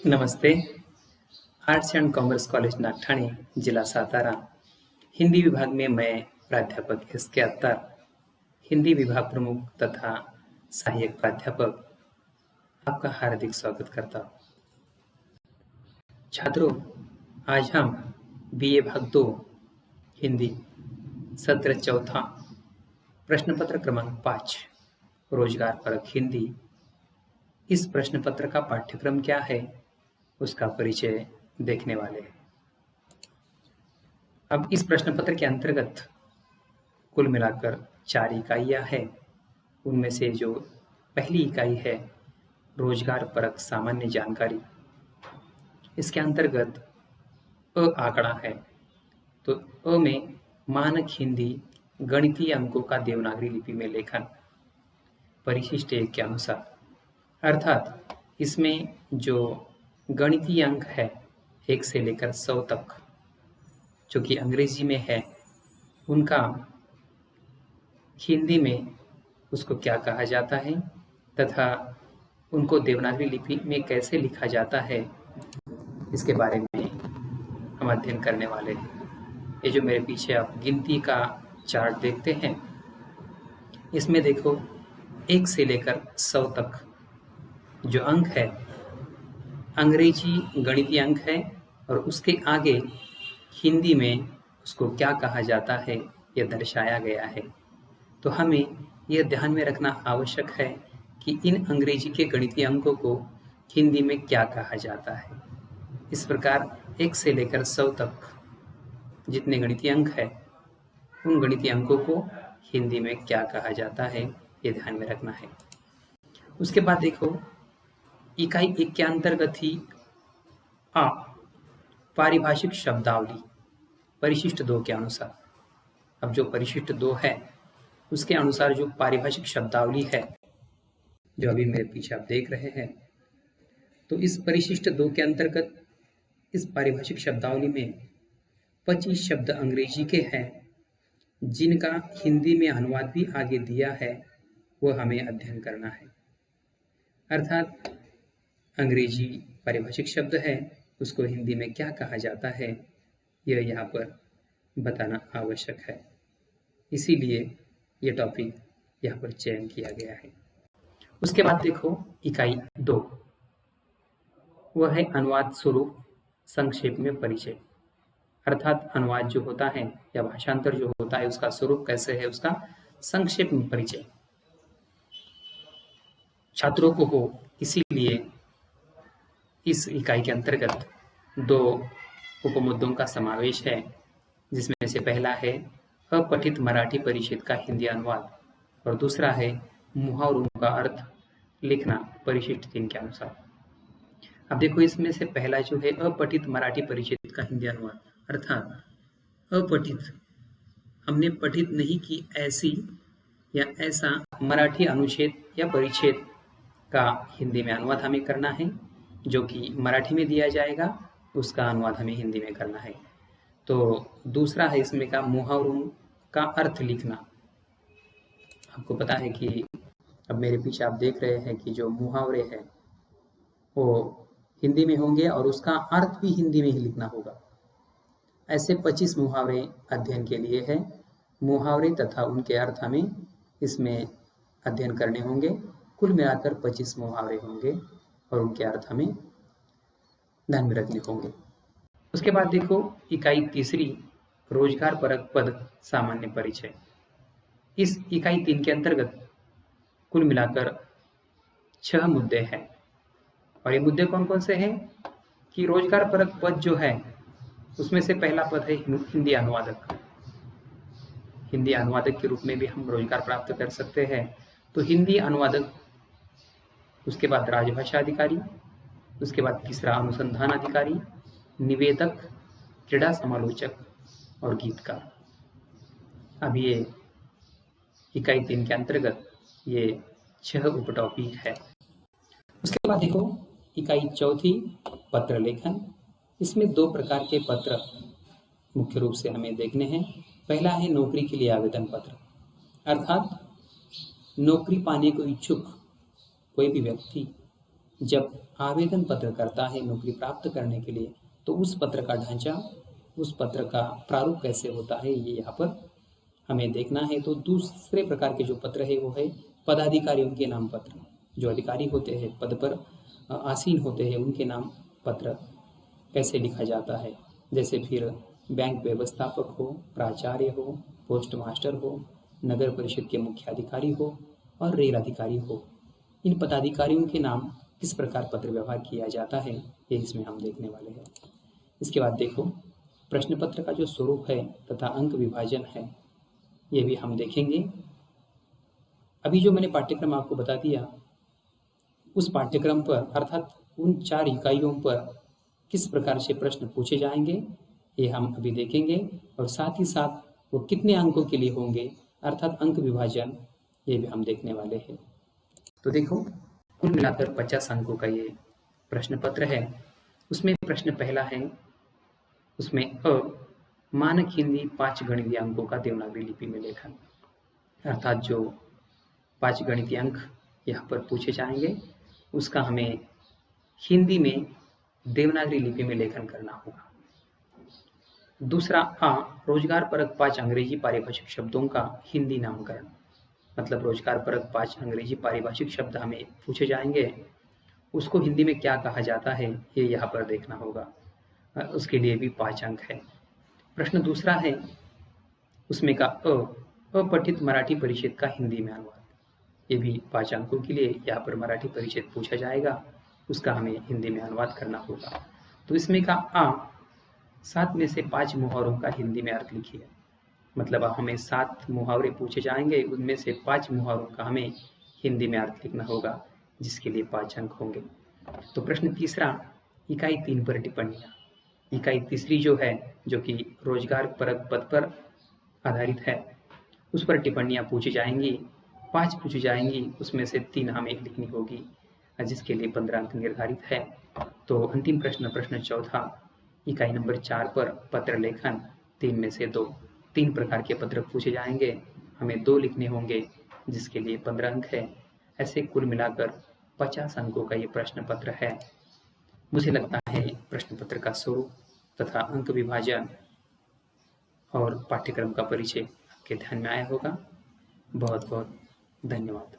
नमस्ते। Arts and commerce college Nagthane, जिला सातारा, हिंदी विभाग में मैं प्राध्यापक एस.के. अत्तार, हिंदी विभाग प्रमुख तथा सहायक प्राध्यापक, आपका हार्दिक स्वागत करता हूँ। छात्रों, आज हम बीए भाग 2 हिंदी सत्र चौथा प्रश्न पत्र क्रमांक 5 रोजगार परक हिंदी, इस प्रश्न पत्र का पाठ्यक्रम क्या है उसका परिचय देखने वाले हैं। अब इस प्रश्न पत्र के अंतर्गत कुल मिलाकर 4 इकाइयां हैं। उनमें से जो पहली इकाई है रोजगार परक सामान्य जानकारी, इसके अंतर्गत अ आंकड़ा है। तो अ में मानक हिंदी गणितीय अंकों का देवनागरी लिपि में लेखन परिशिष्ट 1 के अनुसार, अर्थात इसमें जो गणितीय अंक है 1 से लेकर 100 तक, जो कि अंग्रेजी में है, उनका हिंदी में उसको क्या कहा जाता है तथा उनको देवनागरी लिपि में कैसे लिखा जाता है, इसके बारे में हम अध्ययन करने वाले हैं। ये जो मेरे पीछे आप गिनती का चार्ट देखते हैं, इसमें देखो 1 से लेकर 100 तक जो अंक है अंग्रेजी गणितीय अंक है, और उसके आगे हिंदी में उसको क्या कहा जाता है यह दर्शाया गया है। तो हमें यह ध्यान में रखना आवश्यक है कि इन अंग्रेजी के गणितीय अंकों को हिंदी में क्या कहा जाता है। इस प्रकार 1 से लेकर 100 तक जितने गणितीय अंक है, उन गणितीय अंकों को हिंदी में क्या कहा जाता है ये ध्यान में रखना है। उसके बाद देखो इकाई 1 के अंतर्गत ही आ पारिभाषिक शब्दावली परिशिष्ट 2 के अनुसार। अब जो परिशिष्ट 2 है उसके अनुसार जो पारिभाषिक शब्दावली है, जो अभी मेरे पीछे आप देख रहे हैं, तो इस परिशिष्ट 2 के अंतर्गत इस पारिभाषिक शब्दावली में 25 शब्द अंग्रेजी के हैं जिनका हिंदी में अनुवाद भी आगे दिया है, वह हमें अध्ययन करना है। अर्थात अंग्रेजी पारिभाषिक शब्द है, उसको हिंदी में क्या कहा जाता है यह यहाँ पर बताना आवश्यक है। इसीलिए यह टॉपिक यहाँ पर चयन किया गया है। उसके बाद देखो इकाई 2, वह है अनुवाद स्वरूप संक्षेप में परिचय। अर्थात अनुवाद जो होता है या भाषांतर जो होता है उसका स्वरूप कैसे है, उसका संक्षेप में परिचय छात्रों को हो। इसीलिए इस इकाई के अंतर्गत 2 उपमुद्दों का समावेश है, जिसमें से पहला है अपठित मराठी परिच्छेद का हिंदी अनुवाद और दूसरा है मुहावरों का अर्थ लिखना परिशिष्ट 3 के अनुसार। अब देखो इसमें से पहला जो है अपठित मराठी परिच्छेद का हिंदी अनुवाद, अर्थात अपठित, हमने पठित नहीं की ऐसी या ऐसा मराठी अनुच्छेद या परिच्छेद का हिंदी में अनुवाद हमें करना है, जो कि मराठी में दिया जाएगा, उसका अनुवाद हमें हिंदी में करना है। तो दूसरा है इसमें का मुहावरों का अर्थ लिखना। आपको पता है कि अब मेरे पीछे आप देख रहे हैं कि जो मुहावरे हैं वो हिंदी में होंगे और उसका अर्थ भी हिंदी में ही लिखना होगा। ऐसे 25 मुहावरे अध्ययन के लिए है। मुहावरे तथा उनके अर्थ हमें इसमें अध्ययन करने होंगे। कुल मिलाकर 25 मुहावरे होंगे और उनके अर्थ हमें ध्यान में रखने होंगे। उसके बाद देखो इकाई 3 रोजगार परक पद सामान्य परिचय। इस इकाई 3 के अंतर्गत कुल मिलाकर 6 मुद्दे हैं, और ये मुद्दे कौन कौन से हैं कि रोजगार परक पद जो है उसमें से पहला पद है हिंदी अनुवादक। हिंदी अनुवादक के रूप में भी हम रोजगार प्राप्त कर सकते हैं। तो हिंदी अनुवादक, उसके बाद राजभाषा अधिकारी, उसके बाद तीसरा अनुसंधान अधिकारी, निवेदक, क्रीड़ा समालोचक और गीतकार। अब ये इकाई 3 के अंतर्गत ये 6 उपटॉपिक है। उसके बाद देखो इकाई 4 पत्र लेखन। इसमें 2 प्रकार के पत्र मुख्य रूप से हमें देखने हैं। पहला है नौकरी के लिए आवेदन पत्र, अर्थात नौकरी पाने को इच्छुक कोई भी व्यक्ति जब आवेदन पत्र करता है नौकरी प्राप्त करने के लिए, तो उस पत्र का ढांचा, उस पत्र का प्रारूप कैसे होता है, ये यहाँ पर हमें देखना है। तो दूसरे प्रकार के जो पत्र है वो है पदाधिकारियों के नाम पत्र। जो अधिकारी होते हैं, पद पर आसीन होते हैं, उनके नाम पत्र कैसे लिखा जाता है। जैसे फिर बैंक व्यवस्थापक हो, प्राचार्य हो, पोस्ट मास्टर हो, नगर परिषद के मुख्याधिकारी हो और रेल अधिकारी हो, इन पदाधिकारियों के नाम किस प्रकार पत्र व्यवहार किया जाता है, ये इसमें हम देखने वाले हैं। इसके बाद देखो, प्रश्न पत्र का जो स्वरूप है तथा अंक विभाजन है, ये भी हम देखेंगे। अभी जो मैंने पाठ्यक्रम आपको बता दिया, उस पाठ्यक्रम पर अर्थात उन 4 इकाइयों पर किस प्रकार से प्रश्न पूछे जाएंगे, ये हम अभी देखेंगे। और साथ ही साथ वो कितने अंकों के लिए होंगे, अर्थात अंक विभाजन, ये भी हम देखने वाले हैं। तो देखो, कुल मिलाकर 50 अंकों का ये प्रश्न पत्र है। उसमें प्रश्न पहला है, उसमें मानक हिंदी 5 गणितीय अंकों का देवनागरी लिपि में लेखन, अर्थात जो 5 गणितीय अंक यहाँ पर पूछे जाएंगे, उसका हमें हिंदी में देवनागरी लिपि में लेखन करना होगा। दूसरा रोजगार परक 5 अंग्रेजी पारिभाषिक शब्दों का हिंदी नामकरण, मतलब रोजगार परक 5 अंग्रेजी पारिभाषिक शब्द हमें पूछे जाएंगे, उसको हिंदी में क्या कहा जाता है, ये यहाँ पर देखना होगा। उसके लिए भी 5 अंक है। प्रश्न दूसरा है, उसमें का अपठित मराठी परिच्छेद का हिंदी में अनुवाद, ये भी 5 अंकों के लिए यहाँ पर मराठी परिच्छेद पूछा जाएगा, उसका हमें हिंदी में अनुवाद करना होगा। तो इसमें का 7 में से 5 मुहावरों का हिंदी में अर्थ लिखिए, मतलब हमें 7 मुहावरे पूछे जाएंगे, उनमें से 5 मुहावरों का हमें हिंदी में अर्थ लिखना होगा, जिसके लिए 5 अंक होंगे। तो प्रश्न तीसरा, इकाई 3 पर टिप्पणियाँ। इकाई तीसरी जो है, जो कि रोजगार परक पद पर आधारित है, उस पर टिप्पणियाँ पूछी जाएंगी, 5 पूछी जाएंगी, उसमें से 3 हमें लिखनी होगी, जिसके लिए 15 अंक निर्धारित है। तो अंतिम प्रश्न, प्रश्न चौथा, इकाई नंबर 4 पर पत्र लेखन, 3 में से 2, 3 प्रकार के पत्र पूछे जाएंगे, हमें 2 लिखने होंगे, जिसके लिए 15 अंक है। ऐसे कुल मिलाकर 50 अंकों का ये प्रश्न पत्र है। मुझे लगता है प्रश्न पत्र का स्वरूप तथा अंक विभाजन और पाठ्यक्रम का परिचय आपके ध्यान में आया होगा। बहुत बहुत धन्यवाद।